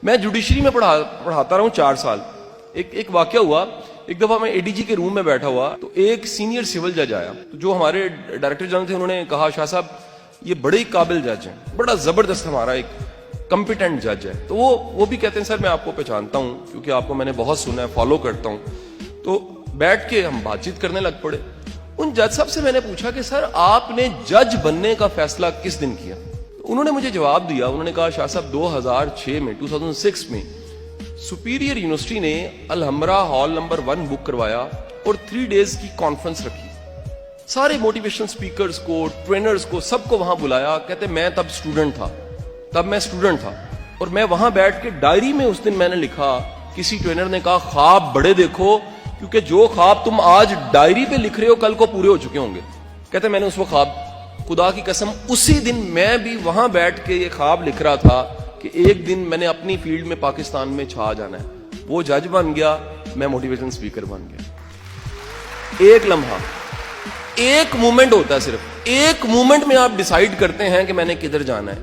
میں جوڈیشری میں پڑھاتا رہا ہوں 4 سال. ایک واقعہ ہوا. ایک دفعہ میں ADG کے روم میں بیٹھا ہوا تو ایک سینئر سول جج آیا, تو جو ہمارے ڈائریکٹر جنرل تھے انہوں نے کہا شاہ صاحب یہ بڑے ہی قابل جج ہیں, بڑا زبردست ہمارا ایک کمپیٹنٹ جج ہے. تو وہ بھی کہتے ہیں سر میں آپ کو پہچانتا ہوں کیونکہ آپ کو میں نے بہت سنا ہے, فالو کرتا ہوں. تو بیٹھ کے ہم بات چیت کرنے لگ پڑے. ان جج صاحب سے میں نے پوچھا کہ سر آپ نے جج بننے کا فیصلہ کس دن کیا؟ انہوں نے مجھے جواب دیا. انہوں نے کہا شاہ صاحب 2006 میں 2006 میں سپیریئر یونیورسٹی نے الحمرہ ہال نمبر 1 بک کروایا اور 3 days کی کانفرنس رکھی. سارے موٹیویشنل سپیکرز کو, ٹرینرز کو, سب کو وہاں بلایا. کہتے میں تب اسٹوڈنٹ تھا اور میں وہاں بیٹھ کے ڈائری میں اس دن میں نے لکھا, کسی ٹرینر نے کہا خواب بڑے دیکھو کیونکہ جو خواب تم آج ڈائری پہ لکھ رہے ہو کل کو پورے ہو چکے ہوں گے. کہتے میں نے اس وقت خواب, خدا کی قسم اسی دن میں بھی وہاں بیٹھ کے یہ خواب لکھ رہا تھا کہ ایک دن میں نے اپنی فیلڈ میں پاکستان میں چھا جانا ہے. وہ جج بن گیا, میں موٹیویشن سپیکر بن گیا. ایک لمحہ, ایک مومنٹ ہوتا ہے, صرف ایک مومنٹ میں آپ ڈیسائیڈ کرتے ہیں کہ میں نے کدھر جانا ہے.